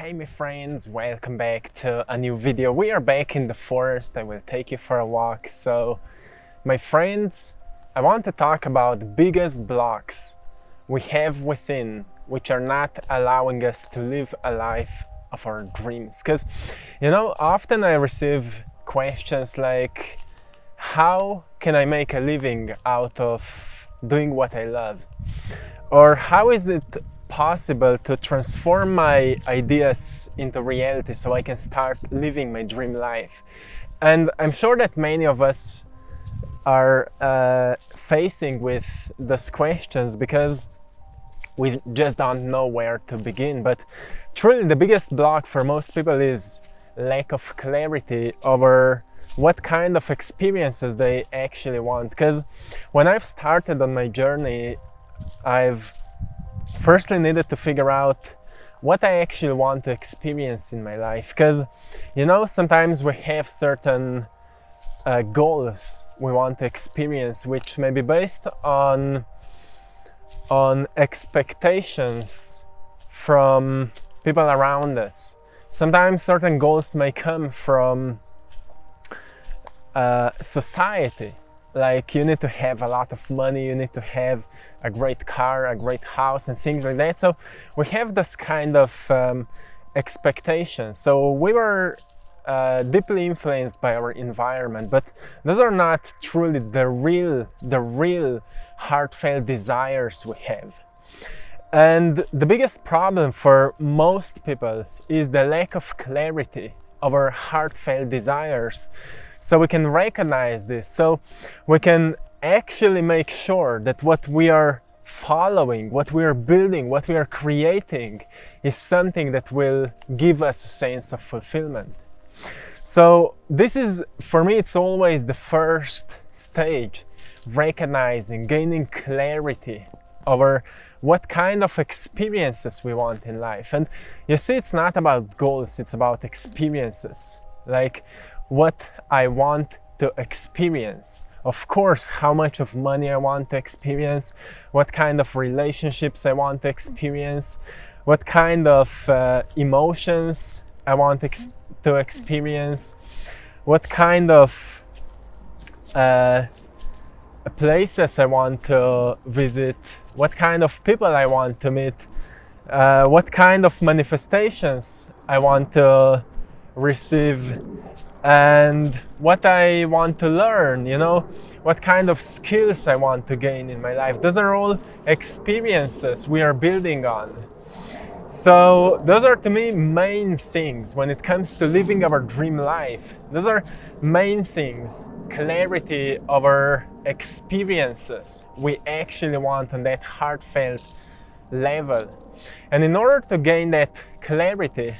Hey my friends, welcome back to a new video. We are back in the forest. I will take you for a walk. So my friends, I want to talk about the biggest blocks we have within, which are not allowing us to live a life of our dreams. Because often I receive questions like, how can I make a living out of doing what I love? Or how is it possible to transform my ideas into reality so I can start living my dream life? And I'm sure that many of us are facing with these questions because we just don't know where to begin. But truly the biggest block for most people is lack of clarity over what kind of experiences they actually want. Because when I've started on my journey, I've firstly needed to figure out what I actually want to experience in my life. Because sometimes we have certain goals we want to experience, which may be based on expectations from people around us. Sometimes certain goals may come from society, like you need to have a lot of money, you need to have a great car, a great house, and things like that. So we have this kind of expectation. So we were deeply influenced by our environment, but those are not truly the real heartfelt desires we have. And the biggest problem for most people is the lack of clarity of our heartfelt desires. So we can recognize this, so we can actually make sure that what we are following, what we are building, what we are creating is something that will give us a sense of fulfillment. So this is, for me, it's always the first stage, recognizing, gaining clarity over what kind of experiences we want in life. And you see, it's not about goals, it's about experiences. Like what I want to experience. Of course, how much of money I want to experience, what kind of relationships I want to experience, what kind of emotions I want to experience, what kind of places I want to visit, what kind of people I want to meet, what kind of manifestations I want to receive, and what I want to learn, what kind of skills I want to gain in my life. Those are all experiences we are building on. So those are, to me, main things when it comes to living our dream life. Those are main things, clarity over experiences we actually want on that heartfelt level. And in order to gain that clarity,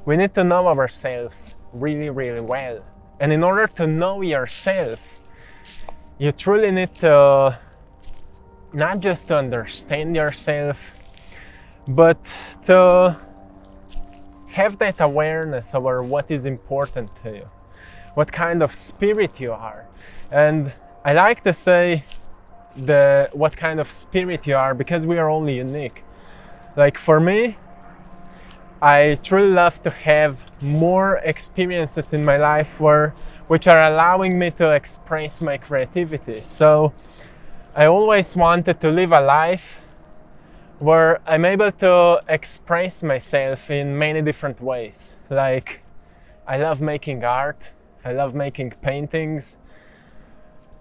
we need to know ourselves really well. And in order to know yourself, you truly need to not just to understand yourself, but to have that awareness over what is important to you, what kind of spirit you are. And I like to say what kind of spirit you are, because we are only unique. Like for me, I truly love to have more experiences in my life which are allowing me to express my creativity. So I always wanted to live a life where I'm able to express myself in many different ways. Like I love making art, I love making paintings,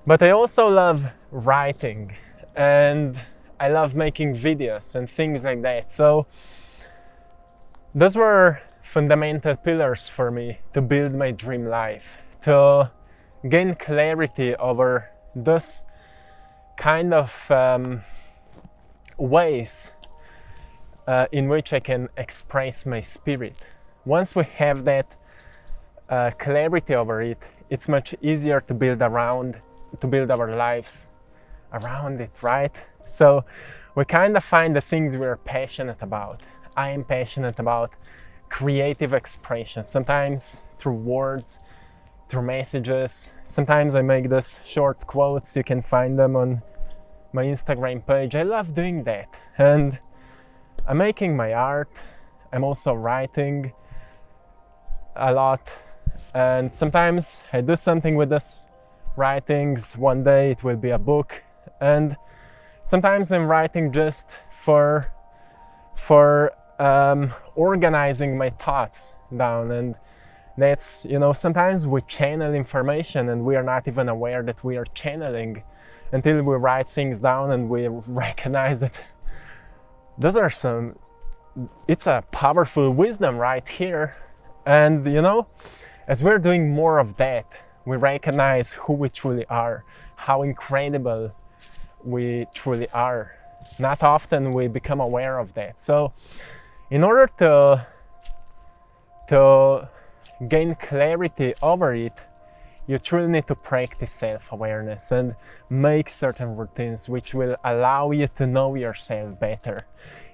but I also love writing, and I love making videos and things like that. So those were fundamental pillars for me to build my dream life, to gain clarity over those kind of ways in which I can express my spirit. Once we have that clarity over it, it's much easier to build our lives around it, right? So we kind of find the things we're passionate about. I am passionate about creative expression, sometimes through words, through messages. Sometimes I make these short quotes, you can find them on my Instagram page. I love doing that, and I'm making my art, I'm also writing a lot, and sometimes I do something with this writings. One day it will be a book, and sometimes I'm writing just for organizing my thoughts down. And that's, sometimes we channel information and we are not even aware that we are channeling until we write things down and we recognize that it's a powerful wisdom right here. And as we're doing more of that, we recognize who we truly are, how incredible we truly are. Not often we become aware of that. So in order to gain clarity over it, you truly need to practice self-awareness and make certain routines which will allow you to know yourself better.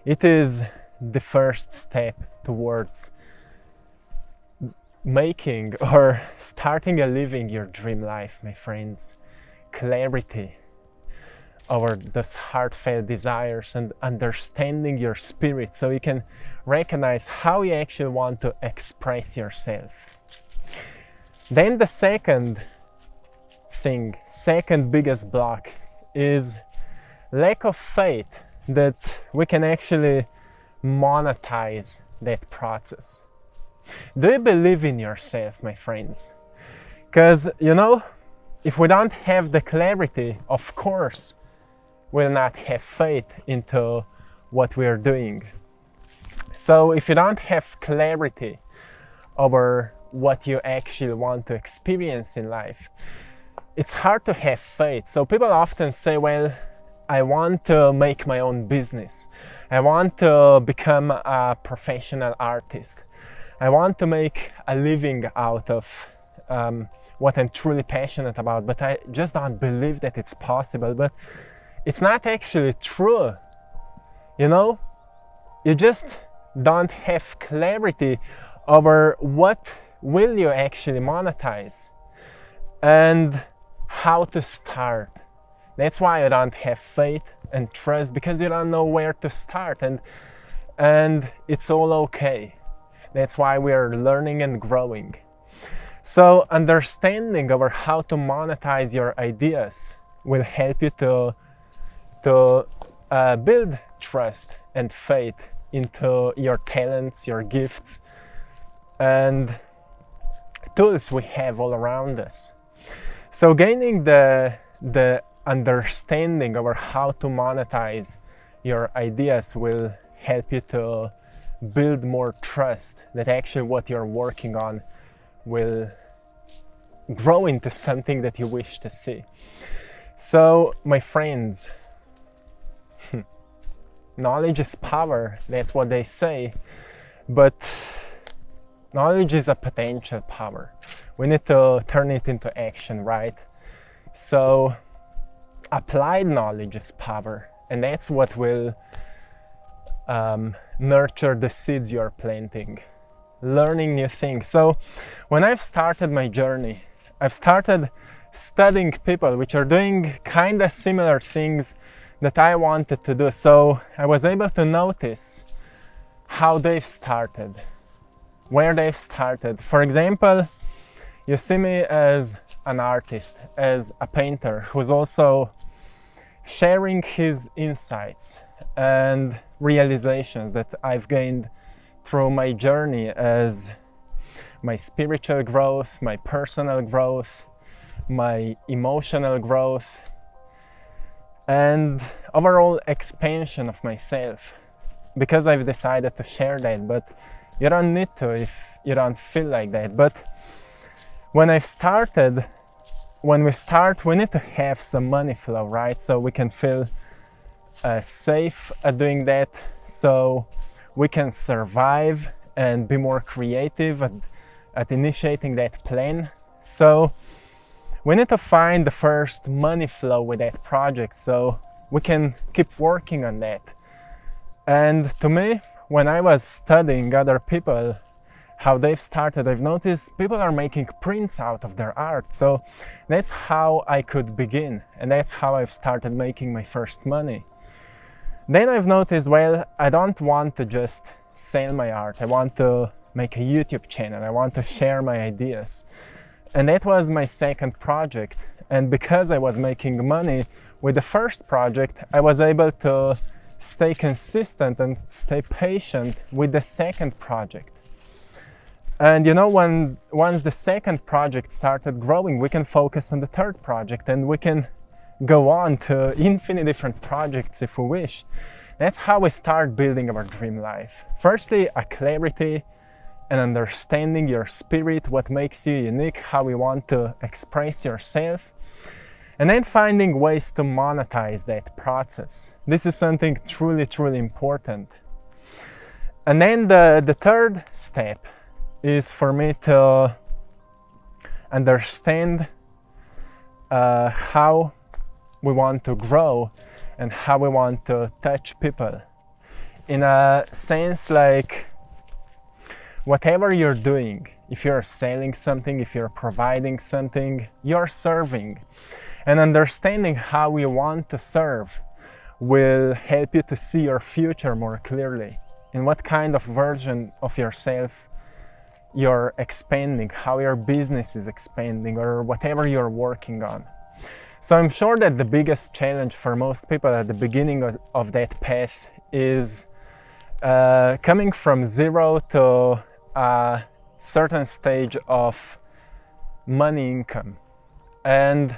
It is the first step towards making or starting and living your dream life, my friends. Clarity over those heartfelt desires and understanding your spirit, so you can recognize how you actually want to express yourself. Then the second biggest block is lack of faith that we can actually monetize that process. Do you believe in yourself, my friends? Because, if we don't have the clarity, of course, we'll not have faith into what we are doing. So if you don't have clarity over what you actually want to experience in life, it's hard to have faith. So people often say, well, I want to make my own business. I want to become a professional artist. I want to make a living out of what I'm truly passionate about, but I just don't believe that it's possible. But it's not actually true. You just don't have clarity over what will you actually monetize and how to start. That's why you don't have faith and trust, because you don't know where to start, and it's all okay. That's why we are learning and growing. So understanding over how to monetize your ideas will help you to build trust and faith into your talents, your gifts, and tools we have all around us. So gaining the understanding over how to monetize your ideas will help you to build more trust that actually what you're working on will grow into something that you wish to see. So, my friends, knowledge is power, that's what they say, but knowledge is a potential power. We need to turn it into action, right? So applied knowledge is power, and that's what will nurture the seeds you're planting. Learning new things. So when I've started my journey, I've started studying people which are doing kind of similar things that I wanted to do. So I was able to notice how they've started, where they've started. For example, you see me as an artist, as a painter who's also sharing his insights and realizations that I've gained through my journey as my spiritual growth, my personal growth, my emotional growth, and overall expansion of myself, because I've decided to share that. But you don't need to if you don't feel like that. But when we start, we need to have some money flow, right? So we can feel safe at doing that, so we can survive and be more creative at initiating that plan. So we need to find the first money flow with that project so we can keep working on that. And to me, when I was studying other people, how they've started, I've noticed people are making prints out of their art. So that's how I could begin, and that's how I've started making my first money. Then I've noticed, well, I don't want to just sell my art. I want to make a YouTube channel. I want to share my ideas. And that was my second project. And because I was making money with the first project, I was able to stay consistent and stay patient with the second project. And you know, once the second project started growing, we can focus on the third project and we can go on to infinite different projects if we wish. That's how we start building our dream life. Firstly, a clarity and understanding your spirit, what makes you unique, how you want to express yourself, and then finding ways to monetize that process. This is something truly, truly important. And then the third step is for me to understand how we want to grow and how we want to touch people. In a sense, like, whatever you're doing, if you're selling something, if you're providing something, you're serving. And understanding how you want to serve will help you to see your future more clearly. In what kind of version of yourself you're expanding, how your business is expanding, or whatever you're working on. So I'm sure that the biggest challenge for most people at the beginning of that path is coming from zero to a certain stage of money income. And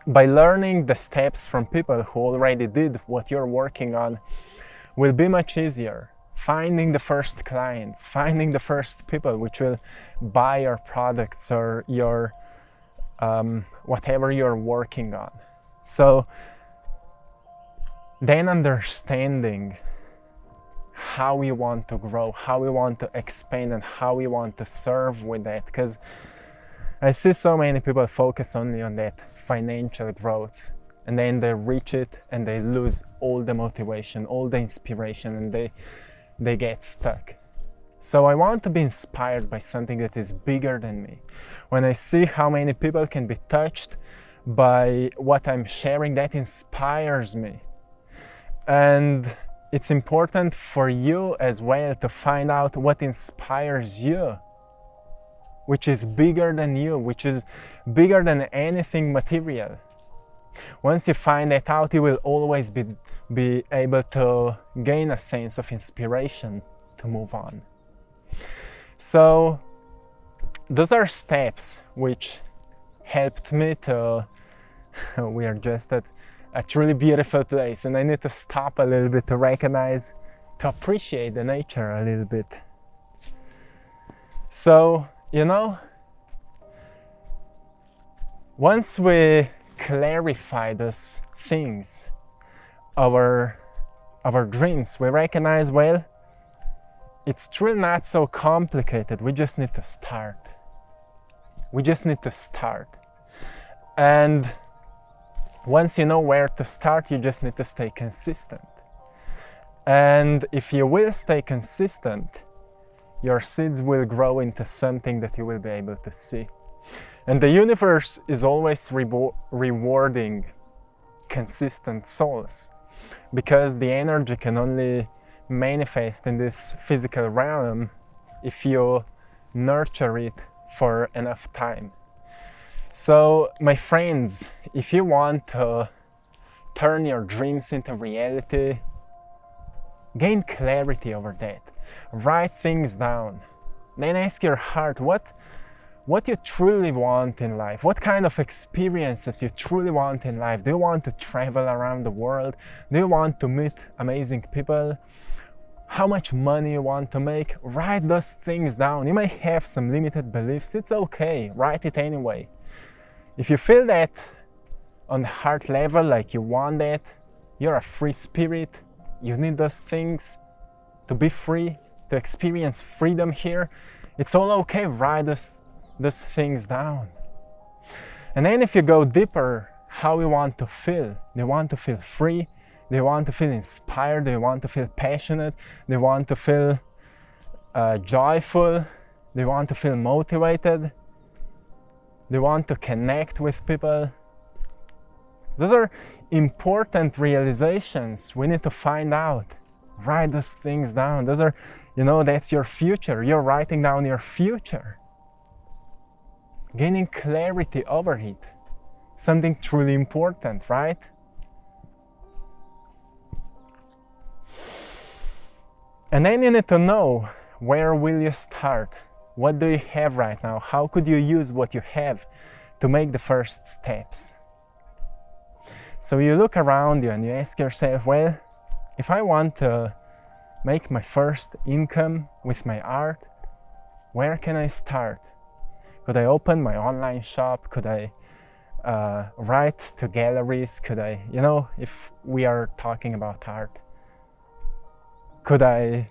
by learning the steps from people who already did what you're working on will be much easier. Finding the first clients, finding the first people which will buy your products or your whatever you're working on. So then understanding how you want to grow, how you want to expand, and how you want to serve with that. Because I see so many people focus only on that financial growth, and then they reach it and they lose all the motivation, all the inspiration, and they get stuck. So I want to be inspired by something that is bigger than me. When I see how many people can be touched by what I'm sharing, that inspires me. And it's important for you as well to find out what inspires you, which is bigger than you, which is bigger than anything material. Once you find that out, you will always be able to gain a sense of inspiration to move on. So those are steps which helped me to we are just at a truly beautiful place, and I need to stop a little bit to recognize, to appreciate the nature a little bit. So, you know, once we clarify those things, our dreams, we recognize, well, it's truly not so complicated. We just need to start. We just need to start. And once you know where to start, you just need to stay consistent. And if you will stay consistent, your seeds will grow into something that you will be able to see. And the universe is always rewarding consistent souls, because the energy can only manifest in this physical realm if you nurture it for enough time. So, my friends, if you want to turn your dreams into reality, gain clarity over that. Write things down. Then ask your heart what you truly want in life. What kind of experiences you truly want in life. Do you want to travel around the world? Do you want to meet amazing people? How much money you want to make? Write those things down. You may have some limited beliefs. It's okay. Write it anyway. If you feel that on the heart level, like you want that, you're a free spirit, you need those things to be free, to experience freedom here, it's all okay. Write those things down. And then if you go deeper, how you want to feel. Do you want to feel free? Do you want to feel inspired? Do you want to feel passionate? Do you want to feel joyful? Do you want to feel motivated? Do you want to connect with people? Those are important realizations we need to find out. Write those things down. Those are, that's your future. You're writing down your future. Gaining clarity over it. Something truly important, right? And then you need to know, where will you start? What do you have right now? How could you use what you have to make the first steps? So you look around you and you ask yourself, well, if I want to make my first income with my art, where can I start? Could I open my online shop? Could I write to galleries? Could I, if we are talking about art, could I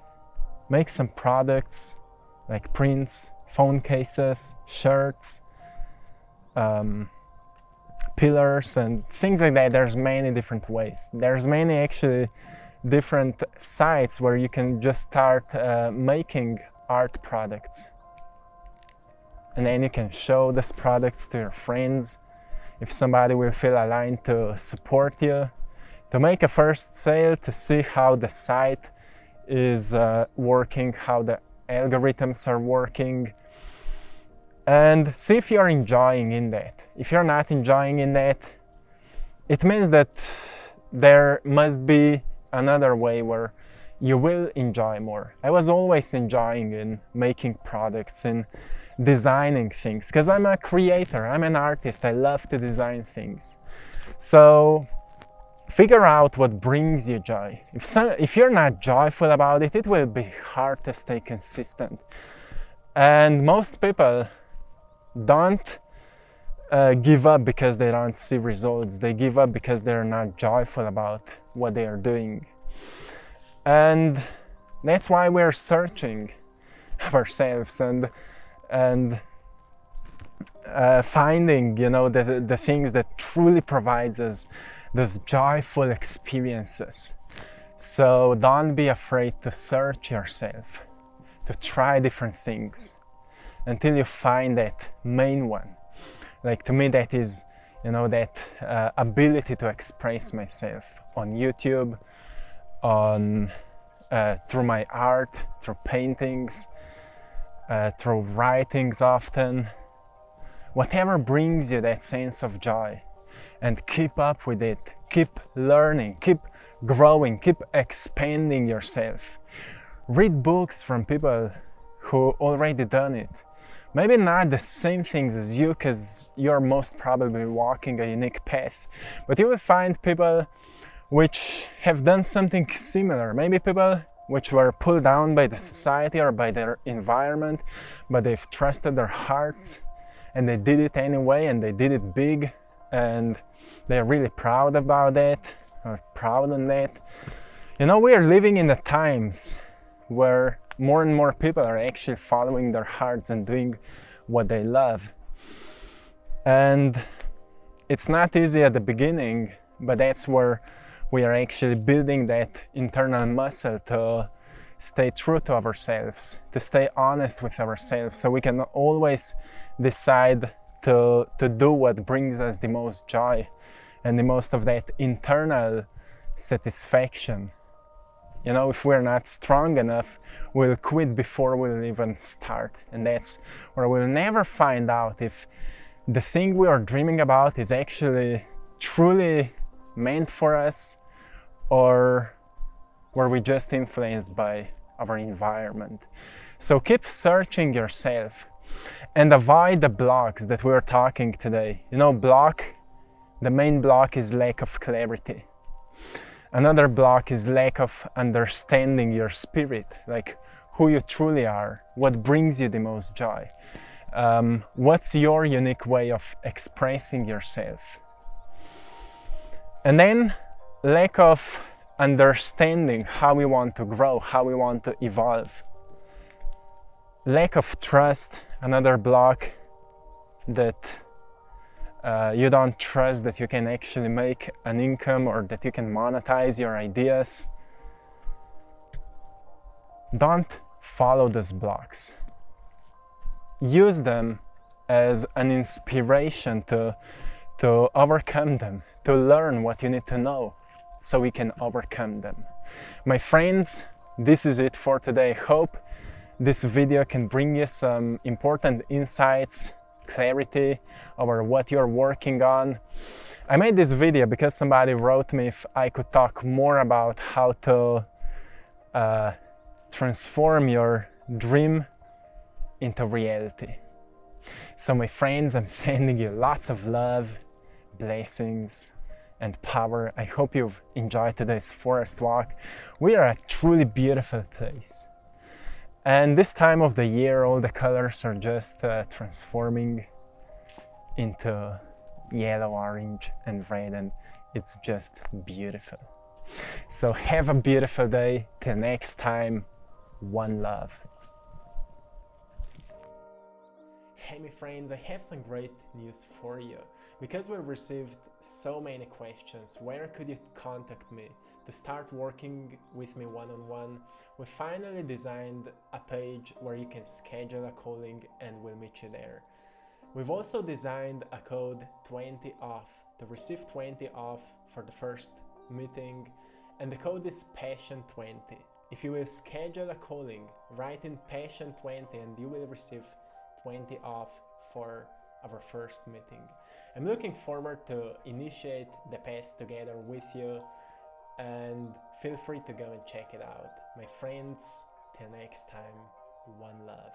make some products like prints, phone cases, shirts, pillars and things like that? There's many different ways. There's many actually different sites where you can just start making art products. And then you can show these products to your friends. If somebody will feel aligned to support you, to make a first sale, to see how the site is working, how the algorithms are working, and see if you're enjoying in that. If you're not enjoying in that, it means that there must be another way where you will enjoy more. I was always enjoying in making products and designing things, because I'm a creator, I'm an artist, I love to design things. So figure out what brings you joy. If you're not joyful about it, it will be hard to stay consistent. And most people don't give up because they don't see results. They give up because they're not joyful about what they are doing. And that's why we're searching ourselves and finding, the things that truly provides us those joyful experiences. So don't be afraid to search yourself, to try different things until you find that main one. Like, to me, that is, that ability to express myself on YouTube, through my art, through paintings, through writings often. Whatever brings you that sense of joy. And keep up with it, keep learning, keep growing, keep expanding yourself. Read books from people who already done it. Maybe not the same things as you, because you're most probably walking a unique path, but you will find people which have done something similar. Maybe people which were pulled down by the society or by their environment, but they've trusted their hearts and they did it anyway, and they did it big, and they're really proud about that, or proud on that. We are living in the times where more and more people are actually following their hearts and doing what they love. And it's not easy at the beginning, but that's where we are actually building that internal muscle to stay true to ourselves, to stay honest with ourselves, so we can always decide to do what brings us the most joy and the most of that internal satisfaction. If we're not strong enough, we'll quit before we'll even start. And that's where we'll never find out if the thing we are dreaming about is actually truly meant for us, or were we just influenced by our environment. So keep searching yourself and avoid the blocks that we're talking today. The main block is lack of clarity. Another block is lack of understanding your spirit, like who you truly are, what brings you the most joy, what's your unique way of expressing yourself. And then lack of understanding how we want to grow, how we want to evolve. Lack of trust, another block, that you don't trust that you can actually make an income or that you can monetize your ideas. Don't follow these blocks. Use them as an inspiration to overcome them, to learn what you need to know. so we can overcome them. My friends, this is it for today. Hope this video can bring you some important insights, clarity over what you're working on. I made this video because somebody wrote me if I could talk more about how to transform your dream into reality. So my friends, I'm sending you lots of love, blessings, and power. I hope you've enjoyed today's forest walk. We are at a truly beautiful place. And this time of the year, all the colors are just transforming into yellow, orange, and red, and it's just beautiful. So have a beautiful day. Till next time, one love. Hey my friends, I have some great news for you. Because we received so many questions, where could you contact me to start working with me one-on-one, we finally designed a page where you can schedule a calling and we'll meet you there. We've also designed a code 20 off to receive 20 off for the first meeting, and the code is Passion20. If you will schedule a calling, write in Passion20 and you will receive 20 off for our first meeting. I'm looking forward to initiate the path together with you, and feel free to go and check it out. My friends, till next time, one love.